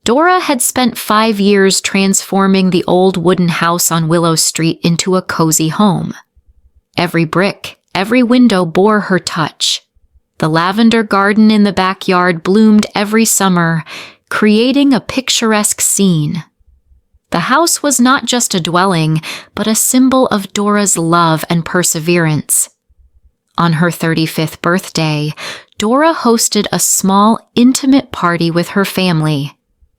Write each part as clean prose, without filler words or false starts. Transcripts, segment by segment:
Dora had spent 5 years transforming the old wooden house on Willow Street into a cozy home. Every brick, every window bore her touch. The lavender garden in the backyard bloomed every summer, creating a picturesque scene. The house was not just a dwelling, but a symbol of Dora's love and perseverance. On her 35th birthday, Dora hosted a small, intimate party with her family.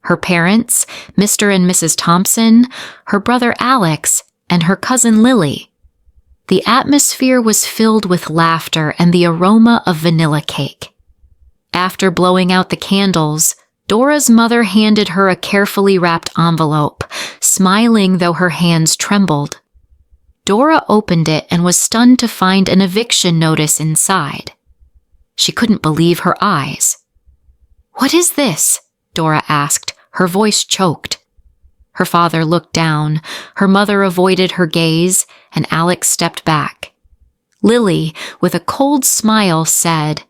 Her parents, Mr. and Mrs. Thompson, her brother Alex, and her cousin Lily. The atmosphere was filled with laughter and the aroma of vanilla cake. After blowing out the candles, Dora's mother handed her a carefully wrapped envelope, smiling though her hands trembled. Dora opened it and was stunned to find an eviction notice inside. She couldn't believe her eyes. "What is this?" Dora asked, her voice choked. Her father looked down, her mother avoided her gaze, and Alex stepped back. Lily, with a cold smile, said,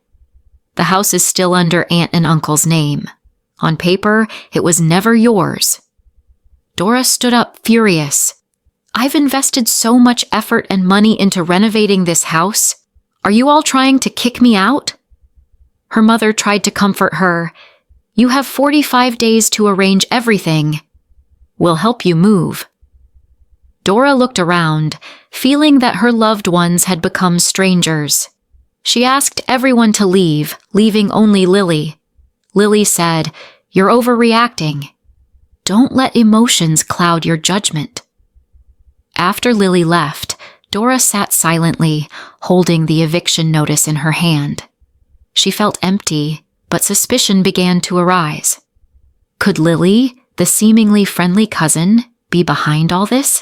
"The house is still under Aunt and Uncle's name. On paper, it was never yours." Dora stood up, furious. "I've invested so much effort and money into renovating this house. Are you all trying to kick me out?" Her mother tried to comfort her. "You have 45 days to arrange everything. We'll help you move." Dora looked around, feeling that her loved ones had become strangers. She asked everyone to leave, leaving only Lily. Lily said, "You're overreacting. Don't let emotions cloud your judgment." After Lily left, Dora sat silently, holding the eviction notice in her hand. She felt empty, but suspicion began to arise. Could Lily, the seemingly friendly cousin, be behind all this?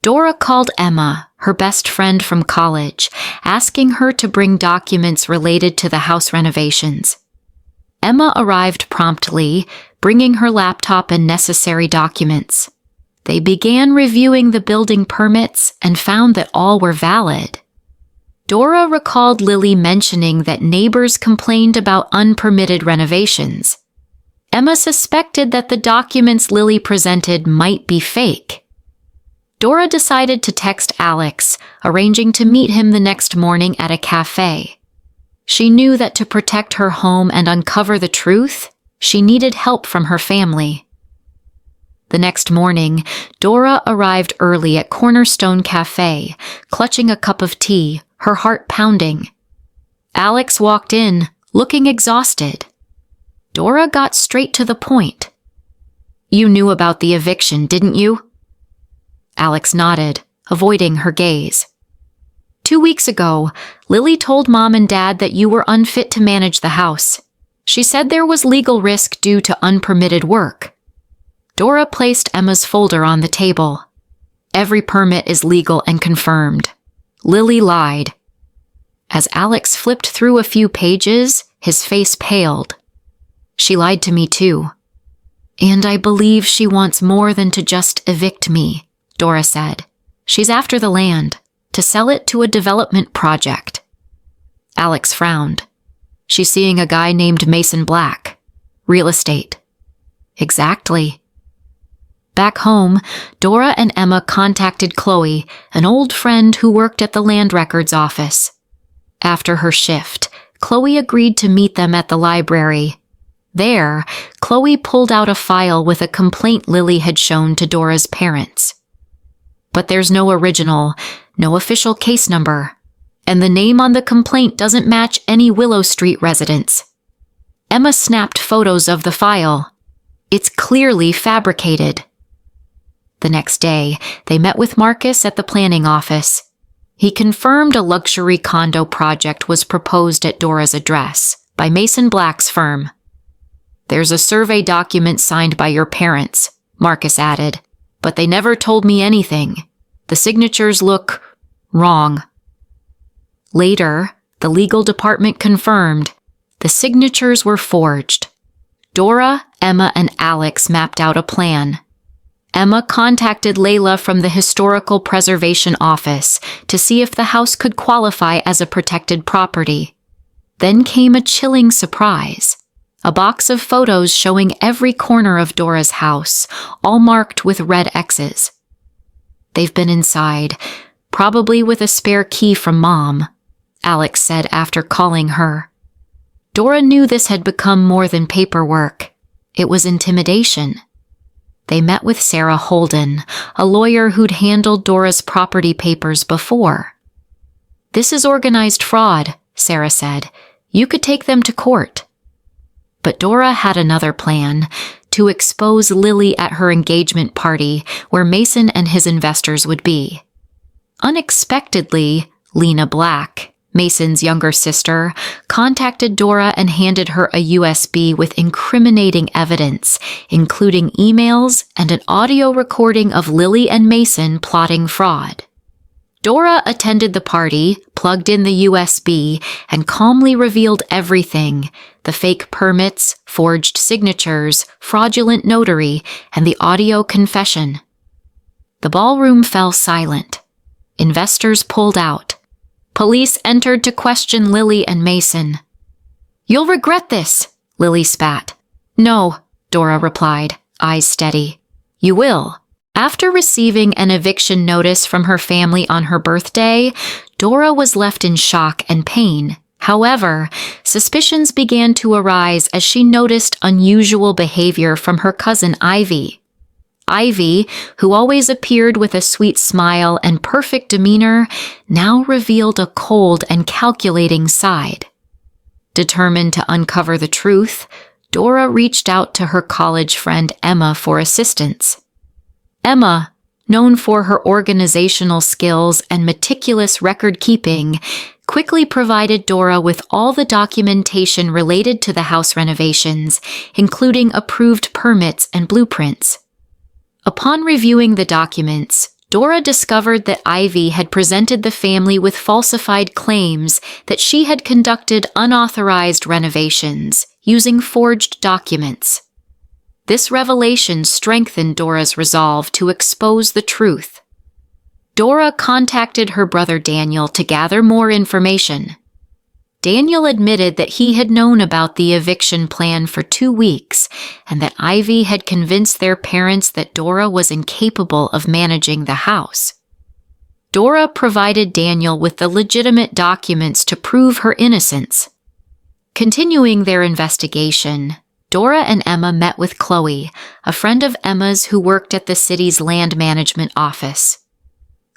Dora called Emma, her best friend from college, asking her to bring documents related to the house renovations. Emma arrived promptly, bringing her laptop and necessary documents. They began reviewing the building permits and found that all were valid. Dora recalled Lily mentioning that neighbors complained about unpermitted renovations. Emma suspected that the documents Lily presented might be fake. Dora decided to text Alex, arranging to meet him the next morning at a cafe. She knew that to protect her home and uncover the truth, she needed help from her family. The next morning, Dora arrived early at Cornerstone Cafe, clutching a cup of tea, her heart pounding. Alex walked in, looking exhausted. Dora got straight to the point. "You knew about the eviction, didn't you?" Alex nodded, avoiding her gaze. 2 weeks ago, Lily told Mom and Dad that you were unfit to manage the house. She said there was legal risk due to unpermitted work. Dora placed Emma's folder on the table. "Every permit is legal and confirmed. Lily lied." As Alex flipped through a few pages, his face paled. "She lied to me too. And I believe she wants more than to just evict me," Dora said. "She's after the land, to sell it to a development project." Alex frowned. "She's seeing a guy named Mason Black. Real estate." "Exactly." Back home, Dora and Emma contacted Chloe, an old friend who worked at the land records office. After her shift, Chloe agreed to meet them at the library. There, Chloe pulled out a file with a complaint Lily had shown to Dora's parents. "But there's no original, no official case number, and the name on the complaint doesn't match any Willow Street residents." Emma snapped photos of the file. "It's clearly fabricated." The next day, they met with Marcus at the planning office. He confirmed a luxury condo project was proposed at Dora's address by Mason Black's firm. "There's a survey document signed by your parents," Marcus added, "but they never told me anything. The signatures look wrong." Later, the legal department confirmed the signatures were forged. Dora, Emma, and Alex mapped out a plan. Emma contacted Layla from the Historical Preservation Office to see if the house could qualify as a protected property. Then came a chilling surprise. a box of photos showing every corner of Dora's house, all marked with red X's. "They've been inside, probably with a spare key from Mom," Alex said after calling her. Dora knew this had become more than paperwork. It was intimidation. They met with Sarah Holden, a lawyer who'd handled Dora's property papers before. "This is organized fraud," Sarah said. "You could take them to court." But Dora had another plan: to expose Lily at her engagement party, where Mason and his investors would be. Unexpectedly, Lena Black, Mason's younger sister, contacted Dora and handed her a USB with incriminating evidence, including emails and an audio recording of Lily and Mason plotting fraud. Dora attended the party, plugged in the USB, and calmly revealed everything: the fake permits, forged signatures, fraudulent notary, and the audio confession. The ballroom fell silent. Investors pulled out. Police entered to question Lily and Mason. "You'll regret this," Lily spat. "No," Dora replied, eyes steady. "You will." After receiving an eviction notice from her family on her birthday, Dora was left in shock and pain. However, suspicions began to arise as she noticed unusual behavior from her cousin Ivy. Ivy, who always appeared with a sweet smile and perfect demeanor, now revealed a cold and calculating side. Determined to uncover the truth, Dora reached out to her college friend Emma for assistance. Emma, known for her organizational skills and meticulous record-keeping, quickly provided Dora with all the documentation related to the house renovations, including approved permits and blueprints. Upon reviewing the documents, Dora discovered that Ivy had presented the family with falsified claims that she had conducted unauthorized renovations using forged documents. This revelation strengthened Dora's resolve to expose the truth. Dora contacted her brother Daniel to gather more information. Daniel admitted that he had known about the eviction plan for 2 weeks and that Ivy had convinced their parents that Dora was incapable of managing the house. Dora provided Daniel with the legitimate documents to prove her innocence. Continuing their investigation, Dora and Emma met with Chloe, a friend of Emma's who worked at the city's land management office.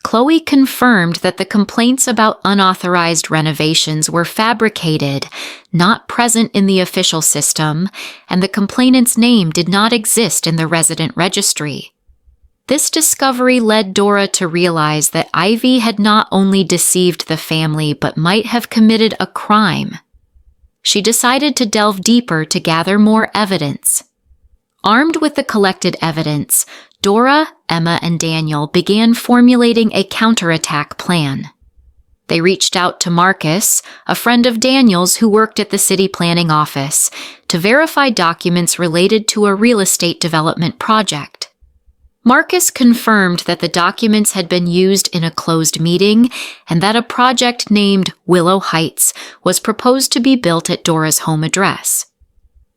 Chloe confirmed that the complaints about unauthorized renovations were fabricated, not present in the official system, and the complainant's name did not exist in the resident registry. This discovery led Dora to realize that Ivy had not only deceived the family but might have committed a crime. She decided to delve deeper to gather more evidence. Armed with the collected evidence, Dora, Emma, and Daniel began formulating a counterattack plan. They reached out to Marcus, a friend of Daniel's who worked at the city planning office, to verify documents related to a real estate development project. Marcus confirmed that the documents had been used in a closed meeting and that a project named Willow Heights was proposed to be built at Dora's home address.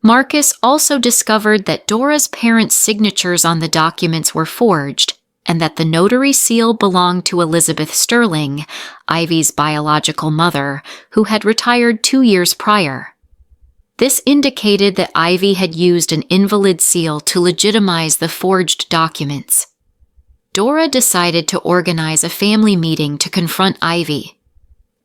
Marcus also discovered that Dora's parents' signatures on the documents were forged and that the notary seal belonged to Elizabeth Sterling, Ivy's biological mother, who had retired 2 years prior. This indicated that Ivy had used an invalid seal to legitimize the forged documents. Dora decided to organize a family meeting to confront Ivy.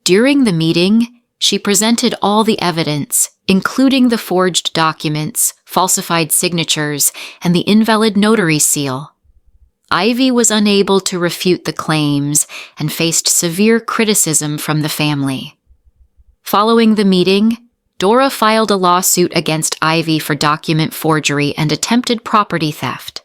During the meeting, she presented all the evidence, including the forged documents, falsified signatures, and the invalid notary seal. Ivy was unable to refute the claims and faced severe criticism from the family. Following the meeting, Dora filed a lawsuit against Ivy for document forgery and attempted property theft.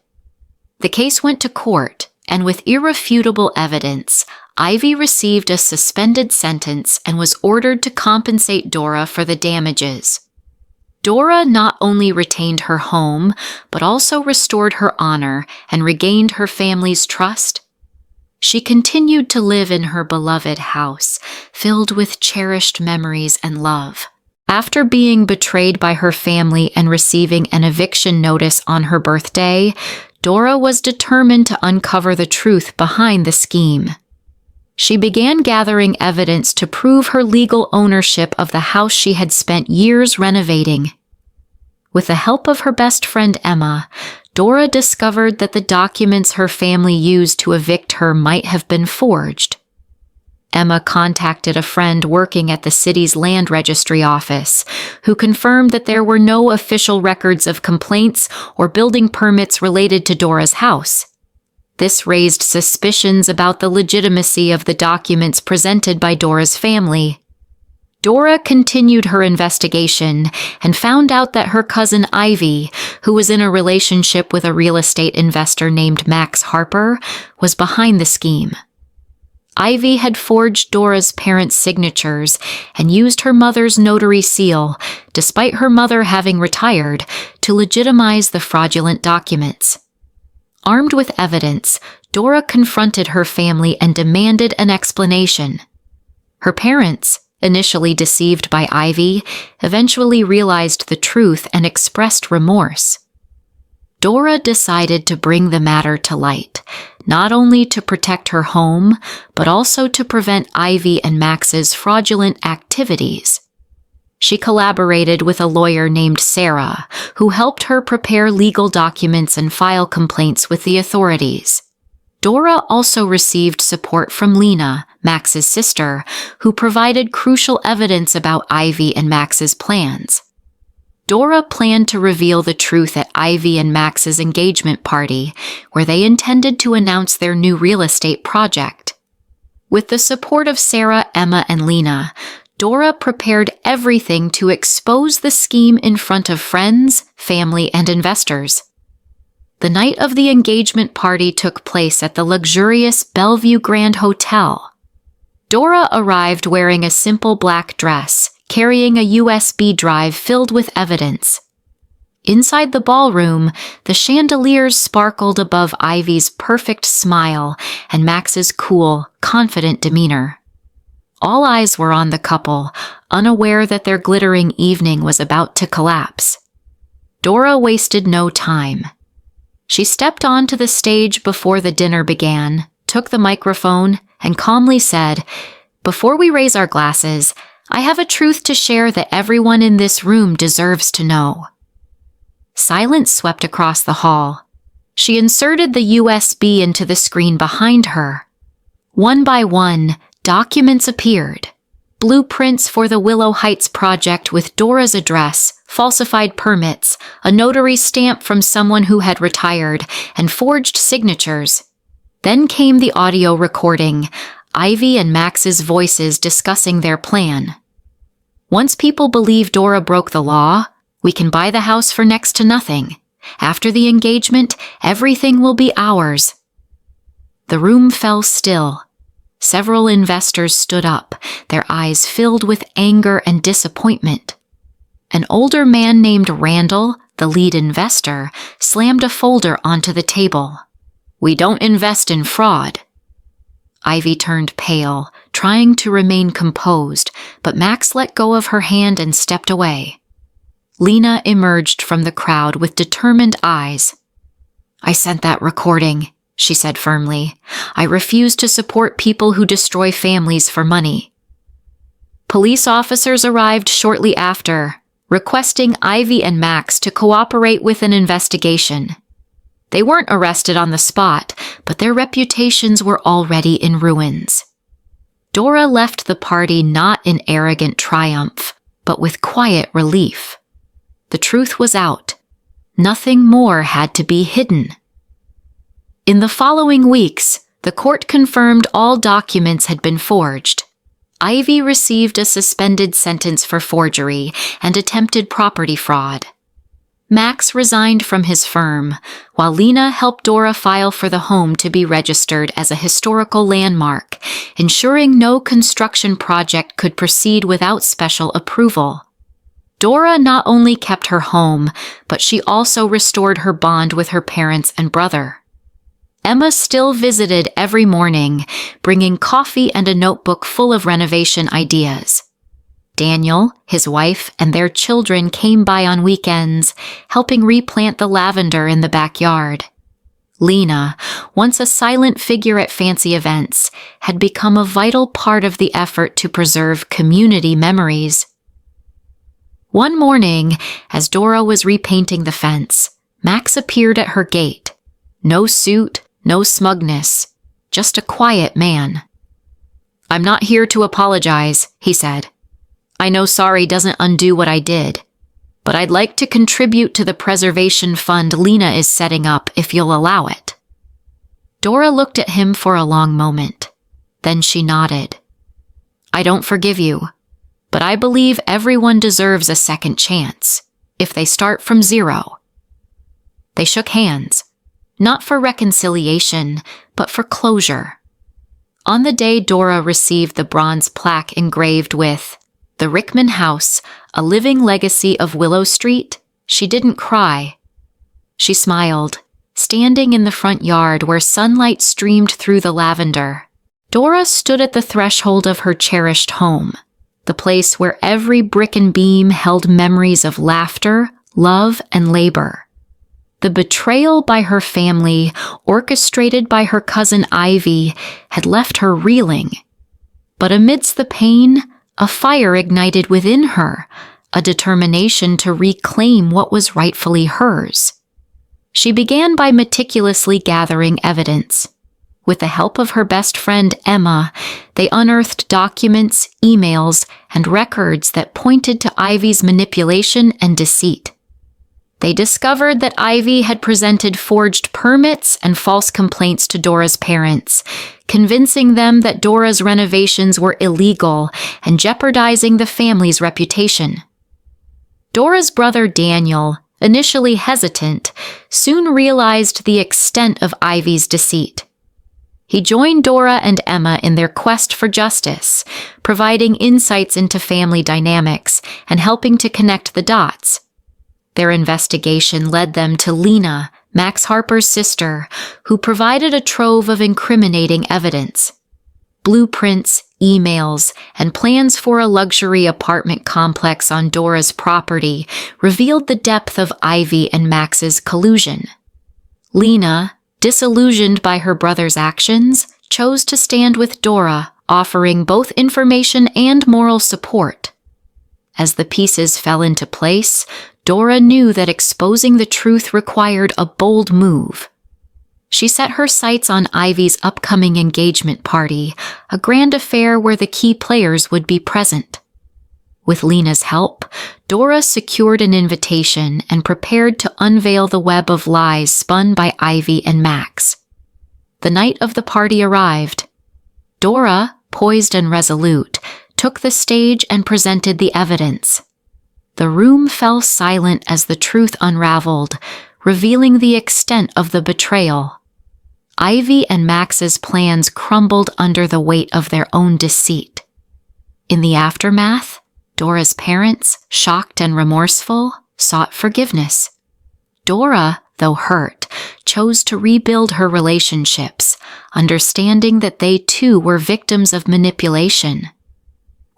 The case went to court, and with irrefutable evidence, Ivy received a suspended sentence and was ordered to compensate Dora for the damages. Dora not only retained her home, but also restored her honor and regained her family's trust. She continued to live in her beloved house, filled with cherished memories and love. After being betrayed by her family and receiving an eviction notice on her birthday, Dora was determined to uncover the truth behind the scheme. She began gathering evidence to prove her legal ownership of the house she had spent years renovating. With the help of her best friend Emma, Dora discovered that the documents her family used to evict her might have been forged. Emma contacted a friend working at the city's land registry office, who confirmed that there were no official records of complaints or building permits related to Dora's house. This raised suspicions about the legitimacy of the documents presented by Dora's family. Dora continued her investigation and found out that her cousin Ivy, who was in a relationship with a real estate investor named Max Harper, was behind the scheme. Ivy had forged Dora's parents' signatures and used her mother's notary seal, despite her mother having retired, to legitimize the fraudulent documents. Armed with evidence, Dora confronted her family and demanded an explanation. Her parents, initially deceived by Ivy, eventually realized the truth and expressed remorse. Dora decided to bring the matter to light, not only to protect her home, but also to prevent Ivy and Max's fraudulent activities. She collaborated with a lawyer named Sarah, who helped her prepare legal documents and file complaints with the authorities. Dora also received support from Lena, Max's sister, who provided crucial evidence about Ivy and Max's plans. Dora planned to reveal the truth at Ivy and Max's engagement party, where they intended to announce their new real estate project. With the support of Sarah, Emma, and Lena, Dora prepared everything to expose the scheme in front of friends, family, and investors. The night of the engagement party took place at the luxurious Bellevue Grand Hotel. Dora arrived wearing a simple black dress, carrying a USB drive filled with evidence. Inside the ballroom, the chandeliers sparkled above Ivy's perfect smile and Max's cool, confident demeanor. All eyes were on the couple, unaware that their glittering evening was about to collapse. Dora wasted no time. She stepped onto the stage before the dinner began, took the microphone, and calmly said, "Before we raise our glasses, I have a truth to share that everyone in this room deserves to know." Silence swept across the hall. She inserted the USB into the screen behind her. One by one, documents appeared. Blueprints for the Willow Heights project with Dora's address, falsified permits, a notary stamp from someone who had retired, and forged signatures. Then came the audio recording, Ivy and Max's voices discussing their plan. "Once people believe Dora broke the law, we can buy the house for next to nothing. After the engagement, everything will be ours." The room fell still. Several investors stood up, their eyes filled with anger and disappointment. An older man named Randall, the lead investor, slammed a folder onto the table. "We don't invest in fraud." Ivy turned pale, trying to remain composed, but Max let go of her hand and stepped away. Lena emerged from the crowd with determined eyes. "I sent that recording," she said firmly. "I refuse to support people who destroy families for money." Police officers arrived shortly after, requesting Ivy and Max to cooperate with an investigation. They weren't arrested on the spot, but their reputations were already in ruins. Dora left the party not in arrogant triumph, but with quiet relief. The truth was out. Nothing more had to be hidden. In the following weeks, the court confirmed all documents had been forged. Ivy received a suspended sentence for forgery and attempted property fraud. Max resigned from his firm, while Lena helped Dora file for the home to be registered as a historical landmark, ensuring no construction project could proceed without special approval. Dora not only kept her home, but she also restored her bond with her parents and brother. Emma still visited every morning, bringing coffee and a notebook full of renovation ideas. Daniel, his wife, and their children came by on weekends, helping replant the lavender in the backyard. Lena, once a silent figure at fancy events, had become a vital part of the effort to preserve community memories. One morning, as Dora was repainting the fence, Max appeared at her gate. No suit, no smugness, just a quiet man. "I'm not here to apologize," he said. "I know sorry doesn't undo what I did, but I'd like to contribute to the preservation fund Lena is setting up if you'll allow it." Dora looked at him for a long moment. Then she nodded. "I don't forgive you, but I believe everyone deserves a second chance, if they start from zero." They shook hands, not for reconciliation, but for closure. On the day Dora received the bronze plaque engraved with "The Rickman House, a living legacy of Willow Street," she didn't cry. She smiled, standing in the front yard where sunlight streamed through the lavender. Dora stood at the threshold of her cherished home, the place where every brick and beam held memories of laughter, love, and labor. The betrayal by her family, orchestrated by her cousin Ivy, had left her reeling. But amidst the pain, a fire ignited within her, a determination to reclaim what was rightfully hers. She began by meticulously gathering evidence. With the help of her best friend Emma, they unearthed documents, emails, and records that pointed to Ivy's manipulation and deceit. They discovered that Ivy had presented forged permits and false complaints to Dora's parents, convincing them that Dora's renovations were illegal and jeopardizing the family's reputation. Dora's brother Daniel, initially hesitant, soon realized the extent of Ivy's deceit. He joined Dora and Emma in their quest for justice, providing insights into family dynamics and helping to connect the dots. Their investigation led them to Lena, Max Harper's sister, who provided a trove of incriminating evidence. Blueprints, emails, and plans for a luxury apartment complex on Dora's property revealed the depth of Ivy and Max's collusion. Lena, disillusioned by her brother's actions, chose to stand with Dora, offering both information and moral support. As the pieces fell into place, Dora knew that exposing the truth required a bold move. She set her sights on Ivy's upcoming engagement party, a grand affair where the key players would be present. With Lena's help, Dora secured an invitation and prepared to unveil the web of lies spun by Ivy and Max. The night of the party arrived. Dora, poised and resolute, took the stage and presented the evidence. The room fell silent as the truth unraveled, revealing the extent of the betrayal. Ivy and Max's plans crumbled under the weight of their own deceit. In the aftermath, Dora's parents, shocked and remorseful, sought forgiveness. Dora, though hurt, chose to rebuild her relationships, understanding that they too were victims of manipulation.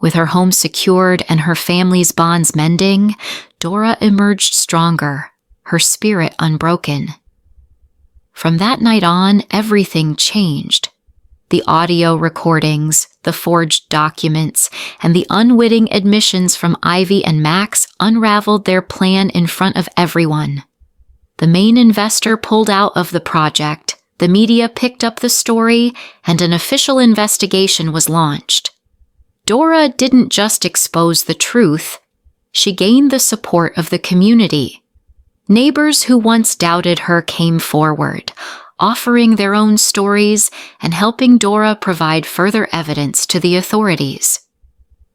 With her home secured and her family's bonds mending, Dora emerged stronger, her spirit unbroken. From that night on, everything changed. The audio recordings, the forged documents, and the unwitting admissions from Ivy and Max unraveled their plan in front of everyone. The main investor pulled out of the project, the media picked up the story, and an official investigation was launched. Dora didn't just expose the truth, she gained the support of the community. Neighbors who once doubted her came forward, offering their own stories and helping Dora provide further evidence to the authorities.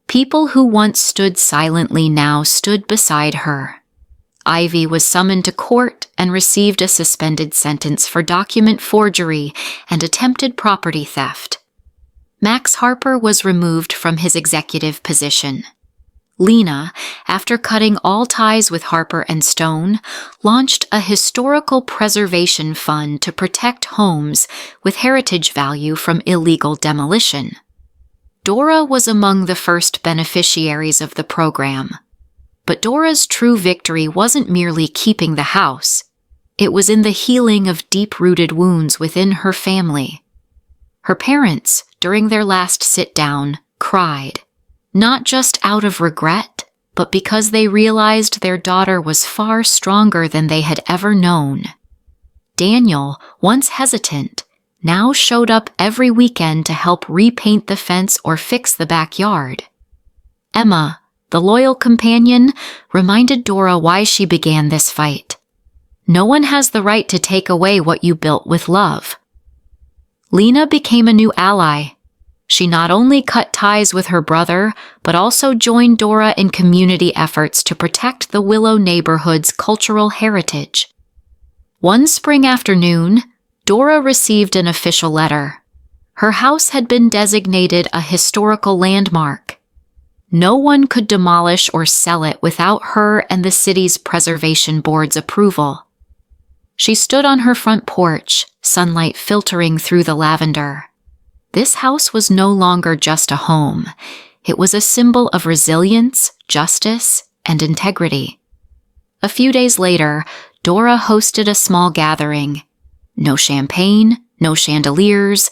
People who once stood silently now stood beside her. Ivy was summoned to court and received a suspended sentence for document forgery and attempted property theft. Max Harper was removed from his executive position. Lena, after cutting all ties with Harper and Stone, launched a historical preservation fund to protect homes with heritage value from illegal demolition. Dora was among the first beneficiaries of the program. But Dora's true victory wasn't merely keeping the house. It was in the healing of deep-rooted wounds within her family. Her parents, during their last sit-down, cried, not just out of regret, but because they realized their daughter was far stronger than they had ever known. Daniel, once hesitant, now showed up every weekend to help repaint the fence or fix the backyard. Emma, the loyal companion, reminded Dora why she began this fight. No one has the right to take away what you built with love. Lena became a new ally. She not only cut ties with her brother, but also joined Dora in community efforts to protect the Willow neighborhood's cultural heritage. One spring afternoon, Dora received an official letter. Her house had been designated a historical landmark. No one could demolish or sell it without her and the city's preservation board's approval. She stood on her front porch, sunlight filtering through the lavender. This house was no longer just a home. It was a symbol of resilience, justice, and integrity. A few days later, Dora hosted a small gathering. No champagne, no chandeliers,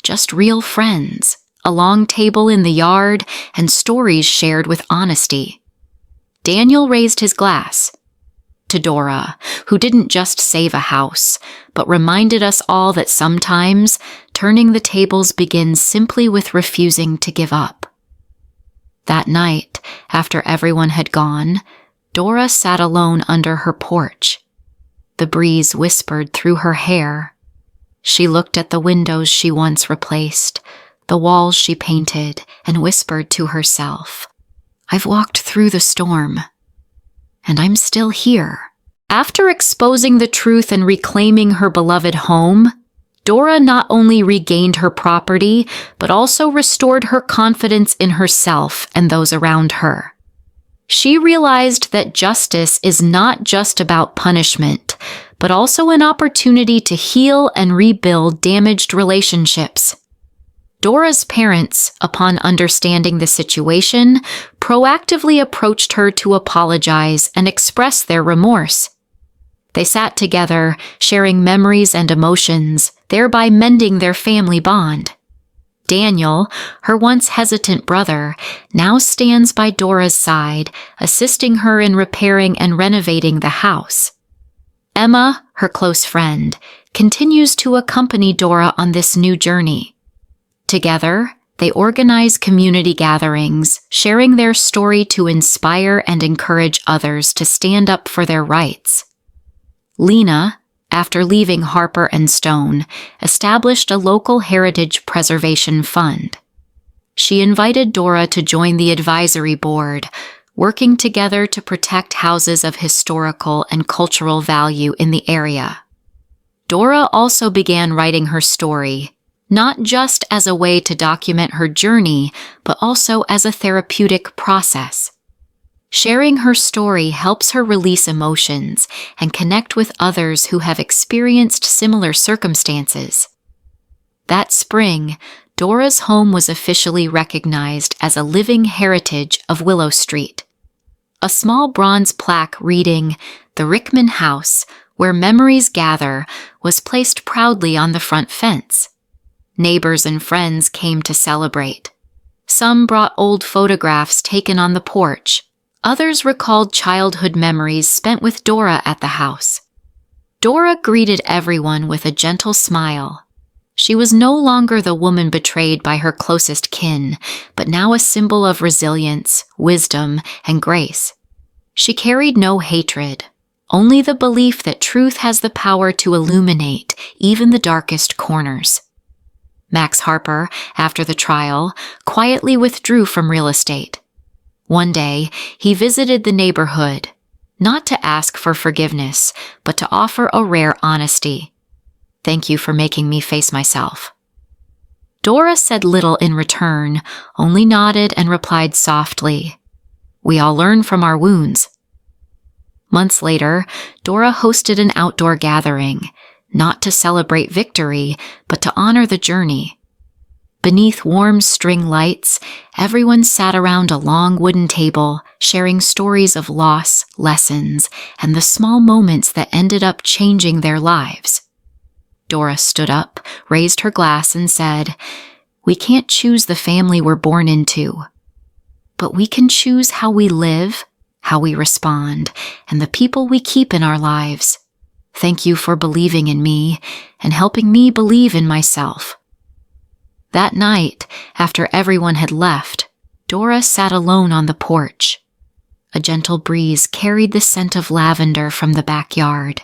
just real friends, a long table in the yard, and stories shared with honesty. Daniel raised his glass to Dora, who didn't just save a house, but reminded us all that sometimes turning the tables begins simply with refusing to give up. That night, after everyone had gone, Dora sat alone under her porch. The breeze whispered through her hair. She looked at the windows she once replaced, the walls she painted, and whispered to herself, "I've walked through the storm, and I'm still here." After exposing the truth and reclaiming her beloved home, Dora not only regained her property, but also restored her confidence in herself and those around her. She realized that justice is not just about punishment, but also an opportunity to heal and rebuild damaged relationships. Dora's parents, upon understanding the situation, proactively approached her to apologize and express their remorse. They sat together, sharing memories and emotions, thereby mending their family bond. Daniel, her once hesitant brother, now stands by Dora's side, assisting her in repairing and renovating the house. Emma, her close friend, continues to accompany Dora on this new journey. Together, they organize community gatherings, sharing their story to inspire and encourage others to stand up for their rights. Lena, after leaving Harper and Stone, established a local heritage preservation fund. She invited Dora to join the advisory board, working together to protect houses of historical and cultural value in the area. Dora also began writing her story, not just as a way to document her journey, but also as a therapeutic process. Sharing her story helps her release emotions and connect with others who have experienced similar circumstances. That spring, Dora's home was officially recognized as a living heritage of Willow Street. A small bronze plaque reading, "The Rickman House, Where Memories Gather," was placed proudly on the front fence. Neighbors and friends came to celebrate. Some brought old photographs taken on the porch. Others recalled childhood memories spent with Dora at the house. Dora greeted everyone with a gentle smile. She was no longer the woman betrayed by her closest kin, but now a symbol of resilience, wisdom, and grace. She carried no hatred, only the belief that truth has the power to illuminate even the darkest corners. Max Harper, after the trial, quietly withdrew from real estate. One day, he visited the neighborhood, not to ask for forgiveness, but to offer a rare honesty. "Thank you for making me face myself." Dora said little in return, only nodded and replied softly, "We all learn from our wounds." Months later, Dora hosted an outdoor gathering, not to celebrate victory, but to honor the journey. Beneath warm string lights, everyone sat around a long wooden table, sharing stories of loss, lessons, and the small moments that ended up changing their lives. Dora stood up, raised her glass, and said, "We can't choose the family we're born into, but we can choose how we live, how we respond, and the people we keep in our lives. Thank you for believing in me and helping me believe in myself." That night, after everyone had left, Dora sat alone on the porch. A gentle breeze carried the scent of lavender from the backyard.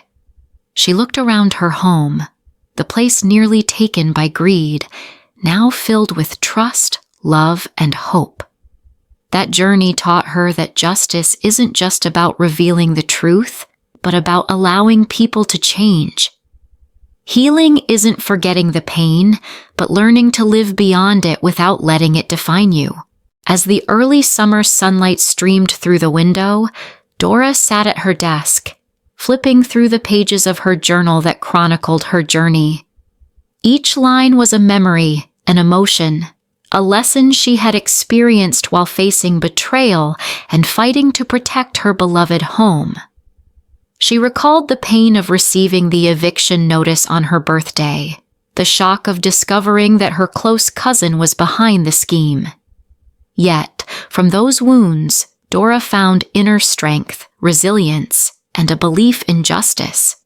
She looked around her home, the place nearly taken by greed, now filled with trust, love, and hope. That journey taught her that justice isn't just about revealing the truth, but about allowing people to change. Healing isn't forgetting the pain, but learning to live beyond it without letting it define you. As the early summer sunlight streamed through the window, Dora sat at her desk, flipping through the pages of her journal that chronicled her journey. Each line was a memory, an emotion, a lesson she had experienced while facing betrayal and fighting to protect her beloved home. She recalled the pain of receiving the eviction notice on her birthday, the shock of discovering that her close cousin was behind the scheme. Yet, from those wounds, Dora found inner strength, resilience, and a belief in justice.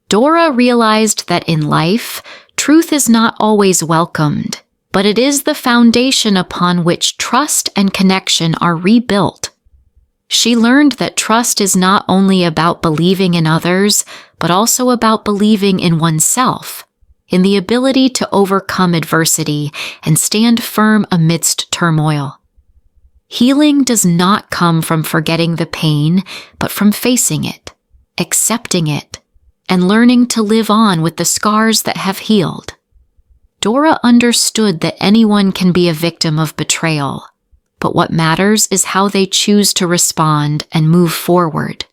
Dora realized that in life, truth is not always welcomed, but it is the foundation upon which trust and connection are rebuilt. She learned that trust is not only about believing in others, but also about believing in oneself, in the ability to overcome adversity and stand firm amidst turmoil. Healing does not come from forgetting the pain, but from facing it, accepting it, and learning to live on with the scars that have healed. Dora understood that anyone can be a victim of betrayal, but what matters is how they choose to respond and move forward.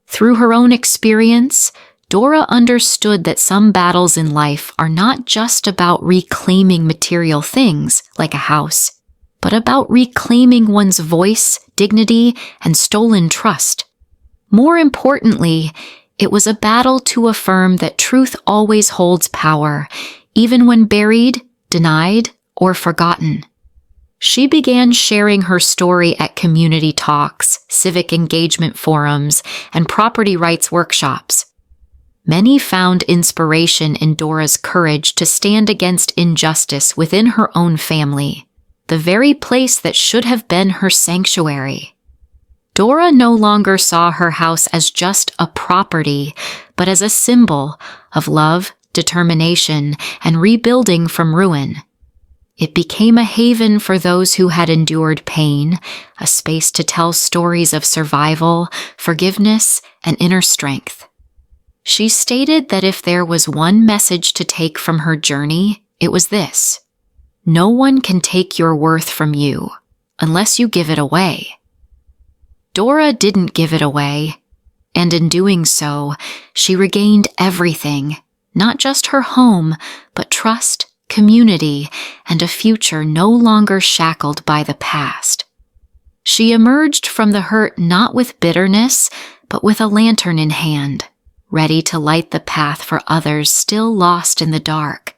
Through her own experience, Dora understood that some battles in life are not just about reclaiming material things, like a house, but about reclaiming one's voice, dignity, and stolen trust. More importantly, it was a battle to affirm that truth always holds power, even when buried, denied, or forgotten. She began sharing her story at community talks, civic engagement forums, and property rights workshops. Many found inspiration in Dora's courage to stand against injustice within her own family, the very place that should have been her sanctuary. Dora no longer saw her house as just a property, but as a symbol of love, determination, and rebuilding from ruin. It became a haven for those who had endured pain, a space to tell stories of survival, forgiveness, and inner strength. She stated that if there was one message to take from her journey, it was this: no one can take your worth from you unless you give it away. Dora didn't give it away, and in doing so, she regained everything, not just her home, but trust, community, and a future no longer shackled by the past. She emerged from the hurt not with bitterness, but with a lantern in hand, ready to light the path for others still lost in the dark.